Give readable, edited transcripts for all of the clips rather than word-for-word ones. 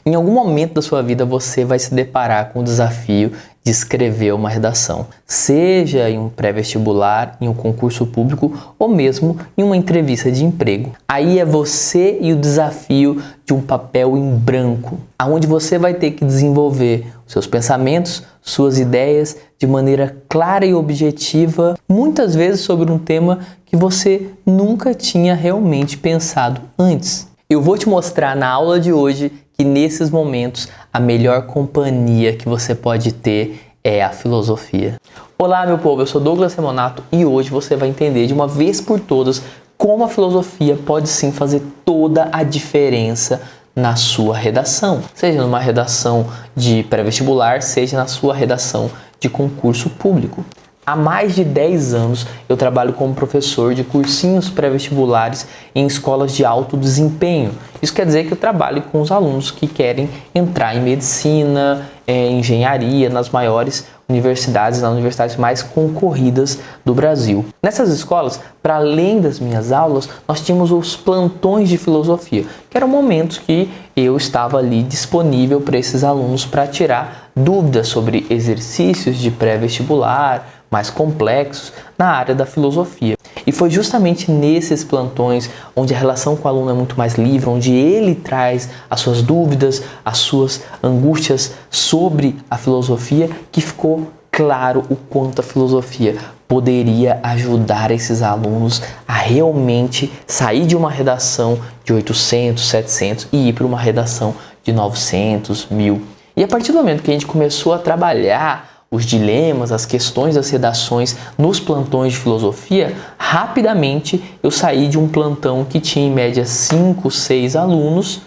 Em algum momento da sua vida você vai se deparar com o desafio de escrever uma redação, seja em um pré-vestibular, em um concurso público ou mesmo em uma entrevista de emprego. Aí é você e o desafio de um papel em branco, onde você vai ter que desenvolver seus pensamentos, suas ideias de maneira clara e objetiva, muitas vezes sobre um tema que você nunca tinha realmente pensado antes. Eu vou te mostrar na aula de hoje que nesses momentos a melhor companhia que você pode ter é a filosofia. Olá, meu povo, eu sou Douglas Remonato e hoje você vai entender de uma vez por todas como a filosofia pode sim fazer toda a diferença na sua redação, seja numa redação de pré-vestibular, seja na sua redação de concurso público. Há mais de 10 anos eu trabalho como professor de cursinhos pré-vestibulares em escolas de alto desempenho. Isso quer dizer que eu trabalho com os alunos que querem entrar em medicina, engenharia, nas maiores universidades, nas universidades mais concorridas do Brasil. Nessas escolas, para além das minhas aulas, nós tínhamos os plantões de filosofia, que eram momentos que eu estava ali disponível para esses alunos para tirar dúvidas sobre exercícios de pré-vestibular, mais complexos na área da filosofia. E foi justamente nesses plantões onde a relação com o aluno é muito mais livre, onde ele traz as suas dúvidas, as suas angústias sobre a filosofia, que ficou claro o quanto a filosofia poderia ajudar esses alunos a realmente sair de uma redação de 800, 700 e ir para uma redação de 900, 1000. E a partir do momento que a gente começou a trabalhar os dilemas, as questões das redações nos plantões de filosofia, rapidamente eu saí de um plantão que tinha em média 5, 6 alunos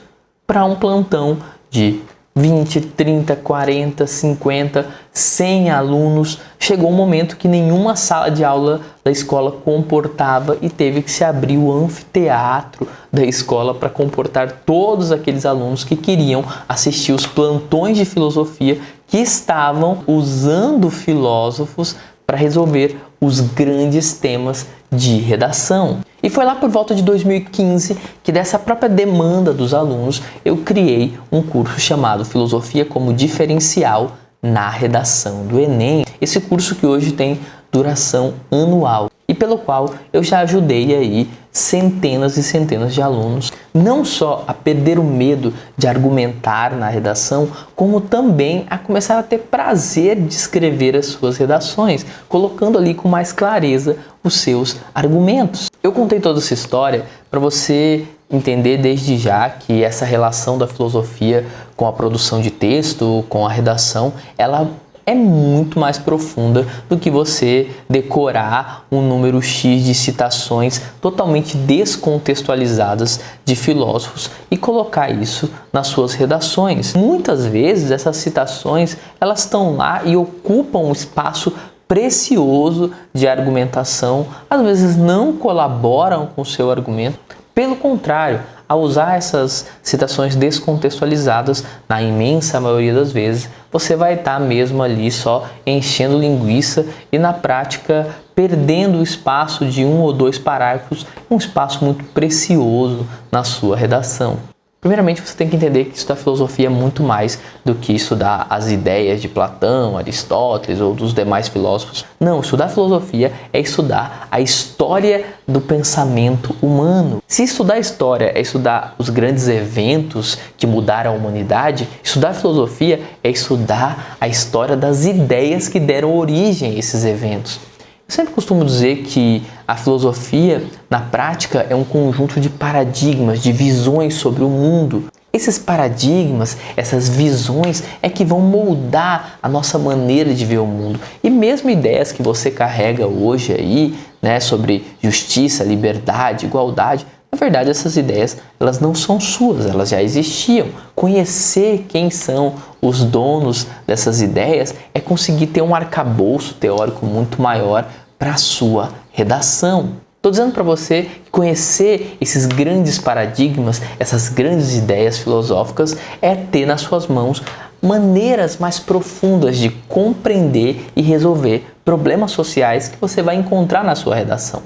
para um plantão de 20, 30, 40, 50, 100 alunos. Chegou um momento que nenhuma sala de aula da escola comportava e teve que se abrir o anfiteatro da escola para comportar todos aqueles alunos que queriam assistir os plantões de filosofia que estavam usando filósofos para resolver os grandes temas de redação. E foi lá por volta de 2015 que, dessa própria demanda dos alunos, eu criei um curso chamado Filosofia como Diferencial na Redação do Enem. Esse curso que hoje tem duração anual e pelo qual eu já ajudei aí centenas e centenas de alunos, não só a perder o medo de argumentar na redação, como também a começar a ter prazer de escrever as suas redações, colocando ali com mais clareza os seus argumentos. Eu contei toda essa história para você entender desde já que essa relação da filosofia com a produção de texto, com a redação, ela é muito mais profunda do que você decorar um número X de citações totalmente descontextualizadas de filósofos e colocar isso nas suas redações. Muitas vezes essas citações elas estão lá e ocupam um espaço precioso de argumentação, às vezes não colaboram com o seu argumento. Pelo contrário, ao usar essas citações descontextualizadas, na imensa maioria das vezes, você vai estar mesmo ali só enchendo linguiça e na prática perdendo o espaço de 1 ou 2 parágrafos, um espaço muito precioso na sua redação. Primeiramente, você tem que entender que estudar filosofia é muito mais do que estudar as ideias de Platão, Aristóteles ou dos demais filósofos. Não, estudar filosofia é estudar a história do pensamento humano. Se estudar história é estudar os grandes eventos que mudaram a humanidade, estudar filosofia é estudar a história das ideias que deram origem a esses eventos. Eu sempre costumo dizer que a filosofia, na prática, é um conjunto de paradigmas, de visões sobre o mundo. Esses paradigmas, essas visões é que vão moldar a nossa maneira de ver o mundo. E mesmo ideias que você carrega hoje aí, né, sobre justiça, liberdade, igualdade, na verdade essas ideias elas não são suas, elas já existiam. Conhecer quem são os donos dessas ideias é conseguir ter um arcabouço teórico muito maior para a sua redação. Estou dizendo para você que conhecer esses grandes paradigmas, essas grandes ideias filosóficas, é ter nas suas mãos maneiras mais profundas de compreender e resolver problemas sociais que você vai encontrar na sua redação.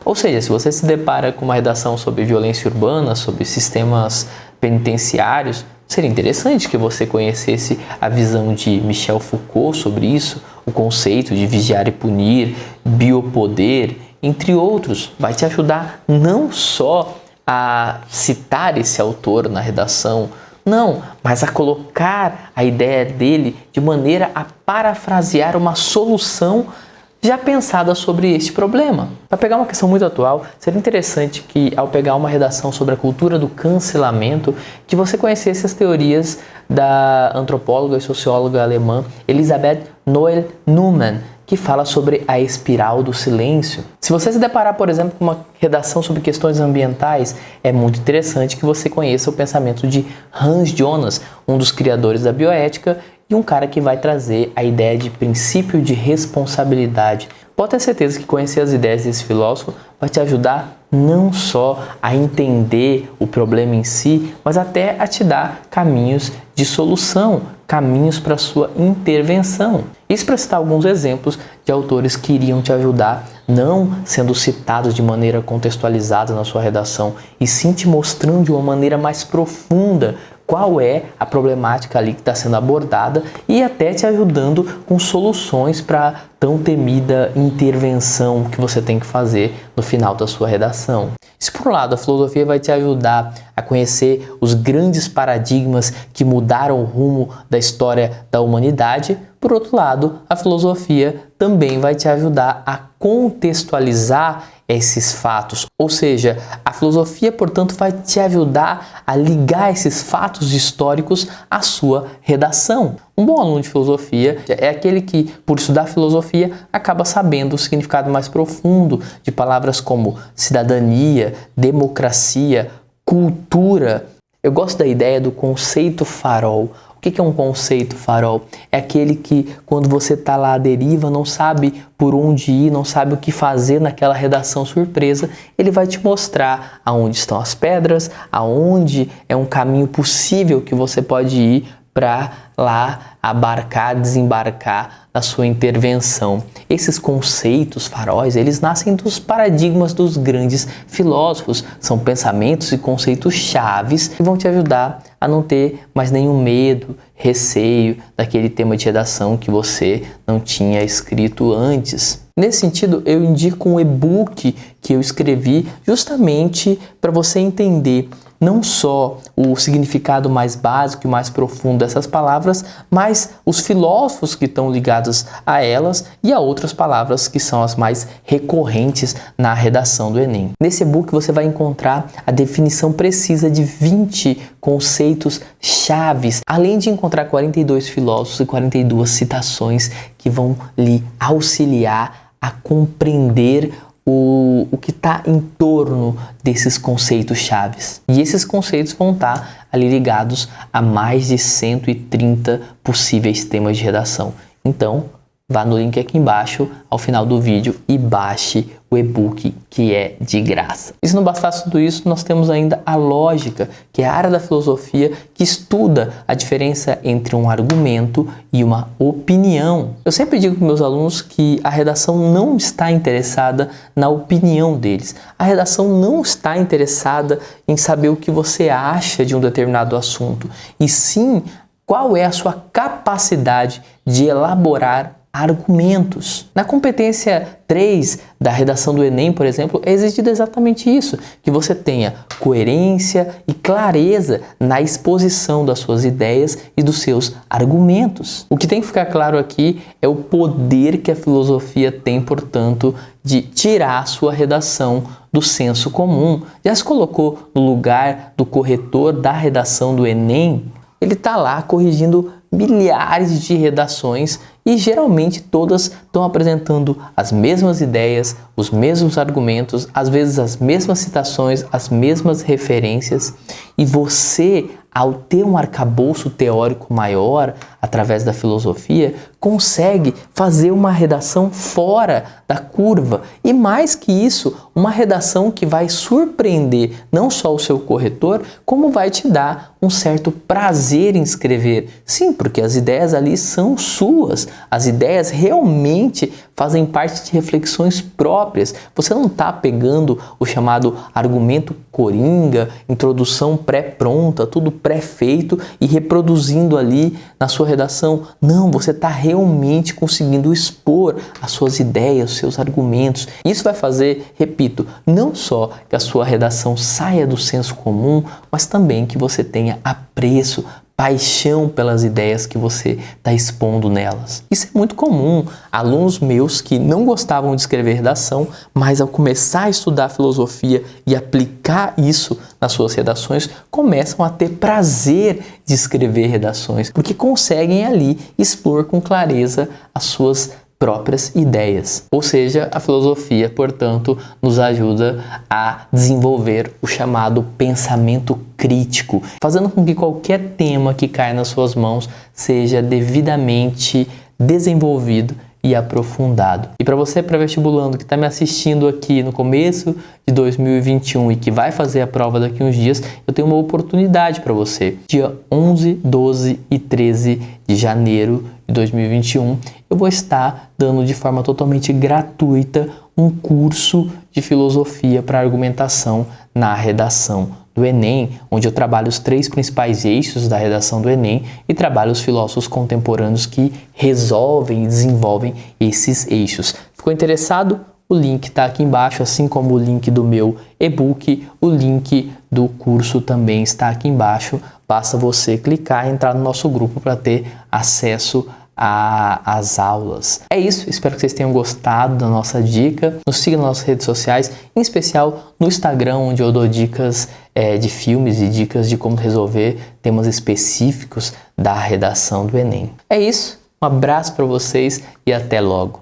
Ou seja, se você se depara com uma redação sobre violência urbana, sobre sistemas penitenciários, Seria interessante que você conhecesse a visão de Michel Foucault sobre isso, o conceito de vigiar e punir, biopoder, entre outros. Vai te ajudar não só a citar esse autor na redação, não, mas a colocar a ideia dele de maneira a parafrasear uma solução já pensada sobre este problema. Para pegar uma questão muito atual, seria interessante que, ao pegar uma redação sobre a cultura do cancelamento, que você conhecesse as teorias da antropóloga e socióloga alemã Elisabeth Noelle-Neumann, que fala sobre a espiral do silêncio. Se você se deparar, por exemplo, com uma redação sobre questões ambientais, é muito interessante que você conheça o pensamento de Hans Jonas, um dos criadores da bioética, e um cara que vai trazer a ideia de princípio de responsabilidade. Pode ter certeza que conhecer as ideias desse filósofo vai te ajudar não só a entender o problema em si, mas até a te dar caminhos de solução, caminhos para sua intervenção. Isso para citar alguns exemplos de autores que iriam te ajudar, não sendo citados de maneira contextualizada na sua redação, e sim te mostrando de uma maneira mais profunda qual é a problemática ali que está sendo abordada e até te ajudando com soluções para tão temida intervenção que você tem que fazer no final da sua redação. Se por um lado a filosofia vai te ajudar a conhecer os grandes paradigmas que mudaram o rumo da história da humanidade, por outro lado, a filosofia também vai te ajudar a contextualizar esses fatos, ou seja, a filosofia, portanto, vai te ajudar a ligar esses fatos históricos à sua redação. Um bom aluno de filosofia é aquele que, por estudar filosofia, acaba sabendo o significado mais profundo de palavras como cidadania, democracia, cultura. Eu gosto da ideia do conceito farol. O que é um conceito farol? É aquele que, quando você está lá à deriva, não sabe por onde ir, não sabe o que fazer naquela redação surpresa, ele vai te mostrar aonde estão as pedras, aonde é um caminho possível que você pode ir para lá abarcar, desembarcar na sua intervenção. Esses conceitos faróis, eles nascem dos paradigmas dos grandes filósofos. São pensamentos e conceitos chaves que vão te ajudar a não ter mais nenhum medo, receio daquele tema de redação que você não tinha escrito antes. Nesse sentido, eu indico um e-book que eu escrevi justamente para você entender não só o significado mais básico e mais profundo dessas palavras, mas os filósofos que estão ligados a elas e a outras palavras que são as mais recorrentes na redação do Enem. Nesse e-book você vai encontrar a definição precisa de 20 conceitos chaves, além de encontrar 42 filósofos e 42 citações que vão lhe auxiliar a compreender o que está em torno desses conceitos chaves. E esses conceitos vão estar ali ligados a mais de 130 possíveis temas de redação. Então, vá no link aqui embaixo, ao final do vídeo, e baixe o e-book, que é de graça. E se não bastasse tudo isso, nós temos ainda a lógica, que é a área da filosofia que estuda a diferença entre um argumento e uma opinião. Eu sempre digo para meus alunos que a redação não está interessada na opinião deles. A redação não está interessada em saber o que você acha de um determinado assunto, e sim qual é a sua capacidade de elaborar argumentos. Na competência 3 da redação do Enem, por exemplo, é exigido exatamente isso, que você tenha coerência e clareza na exposição das suas ideias e dos seus argumentos. O que tem que ficar claro aqui é o poder que a filosofia tem, portanto, de tirar a sua redação do senso comum. Já se colocou no lugar do corretor da redação do Enem? Ele está lá corrigindo milhares de redações e geralmente todas estão apresentando as mesmas ideias, os mesmos argumentos, às vezes as mesmas citações, as mesmas referências, e você, ao ter um arcabouço teórico maior através da filosofia, consegue fazer uma redação fora da curva e, mais que isso, uma redação que vai surpreender não só o seu corretor, como vai te dar um certo prazer em escrever. Sim, porque as ideias ali são suas, as ideias realmente fazem parte de reflexões próprias. Você não está pegando o chamado argumento coringa, introdução pré-pronta, tudo pré-feito e reproduzindo ali na sua redação. Não, você está realmente conseguindo expor as suas ideias, os seus argumentos. Isso vai fazer, repito, não só que a sua redação saia do senso comum, mas também que você tenha apreço, paixão pelas ideias que você está expondo nelas. Isso é muito comum. Alunos meus que não gostavam de escrever redação, mas ao começar a estudar filosofia e aplicar isso nas suas redações, começam a ter prazer de escrever redações, porque conseguem ali expor com clareza as suas próprias ideias. Ou seja, a filosofia, portanto, nos ajuda a desenvolver o chamado pensamento crítico, fazendo com que qualquer tema que caia nas suas mãos seja devidamente desenvolvido e aprofundado. E para você pré-vestibulando que está me assistindo aqui no começo de 2021 e que vai fazer a prova daqui uns dias, eu tenho uma oportunidade para você. Dia 11, 12 e 13 de janeiro de 2021, eu vou estar dando de forma totalmente gratuita um curso de filosofia para argumentação na redação do Enem, onde eu trabalho os 3 principais eixos da redação do Enem e trabalho os filósofos contemporâneos que resolvem e desenvolvem esses eixos. Ficou interessado? O link está aqui embaixo, assim como o link do meu e-book, o link do curso também está aqui embaixo. Basta você clicar e entrar no nosso grupo para ter acesso às aulas. É isso, espero que vocês tenham gostado da nossa dica. Nos siga nas nossas redes sociais, em especial no Instagram, onde eu dou dicas de filmes e dicas de como resolver temas específicos da redação do Enem. É isso, um abraço para vocês e até logo.